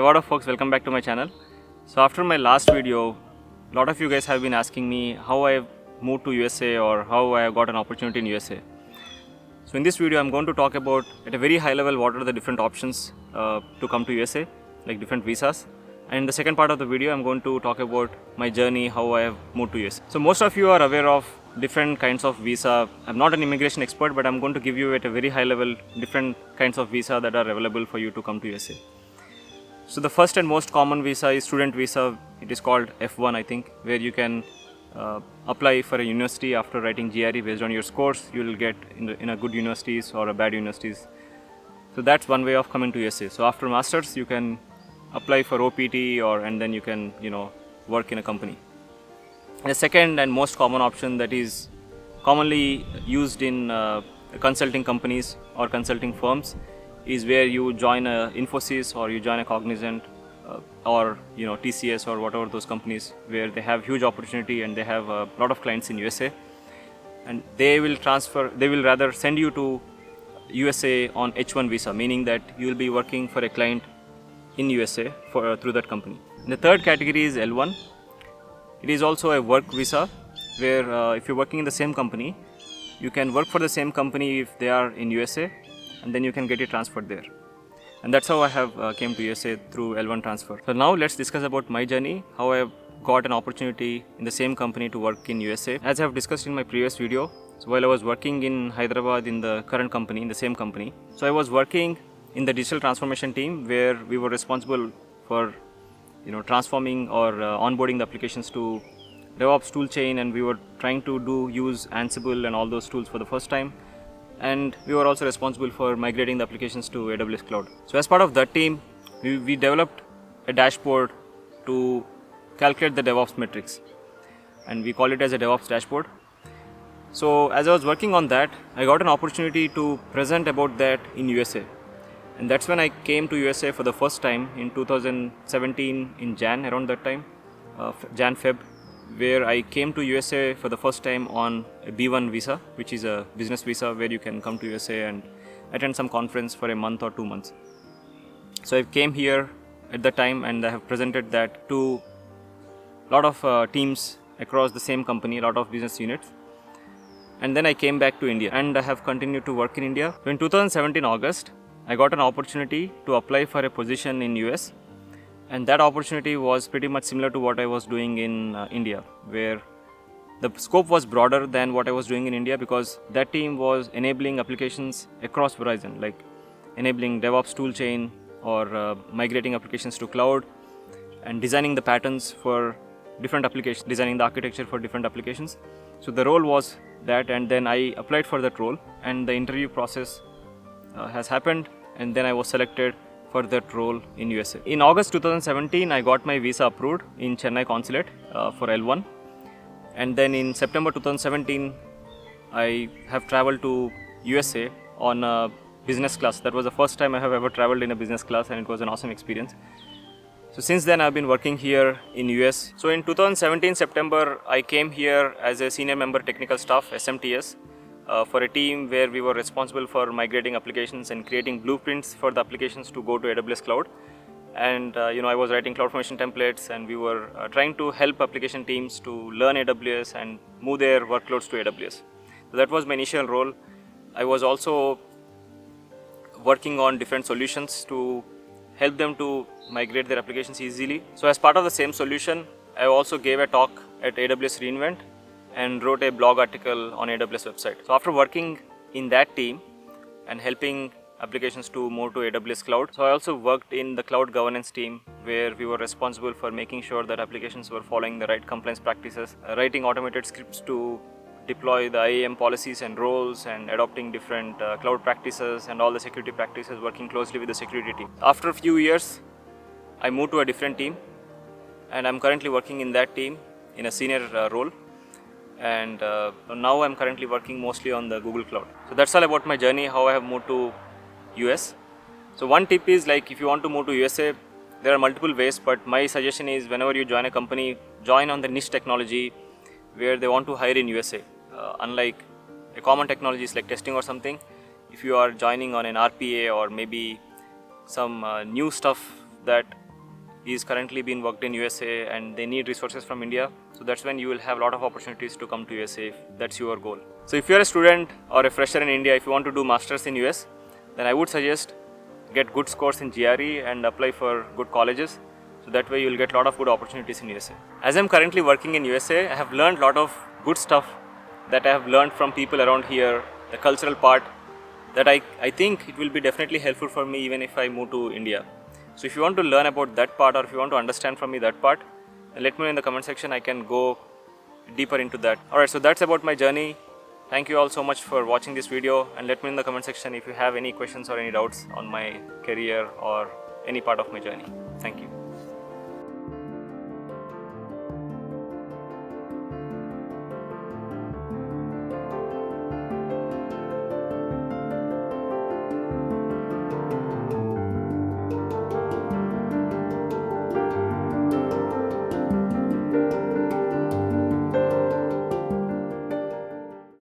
Hey, what up folks, welcome back to my channel. So after my last video, a lot of you guys have been asking me how I moved to USA or how I got an opportunity in USA. So in this video, I'm going to talk about at a very high level what are the different options to come to USA, like different visas. And in the second part of the video, I'm going to talk about my journey, how I have moved to USA. So most of you are aware of different kinds of visa. I'm not an immigration expert, but I'm going to give you at a very high level different kinds of visa that are available for you to come to USA. So the first and most common visa is student visa. It is called F1, I think, where you can apply for a university after writing GRE based on your scores. You will get in a good universities or a bad universities. So that's one way of coming to USA. So after masters, you can apply for OPT and then you can work in a company. The second and most common option that is commonly used in consulting companies or consulting firms is where you join a Infosys or you join a Cognizant or TCS or whatever those companies where they have huge opportunity and they have a lot of clients in USA, and they will rather send you to USA on H1 visa, meaning that you will be working for a client in USA through that company. And the third category is L1. It is also a work visa where if you're working in the same company, you can work for the same company if they are in USA, and then you can get it transferred there. And that's how I have came to USA through L1 transfer. So now let's discuss about my journey, how I got an opportunity in the same company to work in USA. As I have discussed in my previous video, so while I was working in Hyderabad in the current company, in the same company, so I was working in the digital transformation team where we were responsible for transforming or onboarding the applications to DevOps toolchain, and we were trying to use Ansible and all those tools for the first time. And we were also responsible for migrating the applications to AWS Cloud. So as part of that team, we developed a dashboard to calculate the DevOps metrics, and we call it as a DevOps dashboard. So as I was working on that, I got an opportunity to present about that in USA. And that's when I came to USA for the first time in 2017 in Jan, around that time, Jan-Feb, where I came to USA for the first time on a B1 visa, which is a business visa where you can come to USA and attend some conference for a month or 2 months. So I came here at the time and I have presented that to a lot of teams across the same company, a lot of business units. And then I came back to India and I have continued to work in India. So in 2017 August, I got an opportunity to apply for a position in US. And that opportunity was pretty much similar to what I was doing in India, where the scope was broader than what I was doing in India because that team was enabling applications across Verizon, like enabling DevOps toolchain or migrating applications to cloud and designing the patterns for different applications, designing the architecture for different applications. So the role was that, and then I applied for that role and the interview process has happened, and then I was selected for that role in USA. In August 2017, I got my visa approved in Chennai Consulate for L1. And then in September 2017, I have traveled to USA on a business class. That was the first time I have ever traveled in a business class, and it was an awesome experience. So since then, I've been working here in US. So in 2017 September, I came here as a senior member technical staff, SMTS, for a team where we were responsible for migrating applications and creating blueprints for the applications to go to AWS Cloud. And I was writing CloudFormation templates, and we were trying to help application teams to learn AWS and move their workloads to AWS. So that was my initial role. I was also working on different solutions to help them to migrate their applications easily. So as part of the same solution, I also gave a talk at AWS reInvent and wrote a blog article on AWS website. So after working in that team and helping applications to move to AWS Cloud, so I also worked in the cloud governance team where we were responsible for making sure that applications were following the right compliance practices, writing automated scripts to deploy the IAM policies and roles, and adopting different cloud practices and all the security practices, working closely with the security team. After a few years, I moved to a different team, and I'm currently working in that team in a senior role. And now I'm currently working mostly on the Google Cloud. So that's all about my journey, how I have moved to US. So one tip is, like, if you want to move to USA, there are multiple ways, but my suggestion is whenever you join a company, join on the niche technology where they want to hire in USA. Unlike a common technologies like testing or something, if you are joining on an RPA or maybe some new stuff that is currently being worked in USA and they need resources from India. So that's when you will have a lot of opportunities to come to USA if that's your goal. So if you're a student or a fresher in India, if you want to do masters in US, then I would suggest get good scores in GRE and apply for good colleges. So that way you'll get a lot of good opportunities in USA. As I'm currently working in USA, I have learned a lot of good stuff that I have learned from people around here, the cultural part, that I think it will be definitely helpful for me even if I move to India. So if you want to learn about that part or if you want to understand from me that part, then let me know in the comment section. I can go deeper into that. Alright, so that's about my journey. Thank you all so much for watching this video, and let me know in the comment section if you have any questions or any doubts on my career or any part of my journey. Thank you.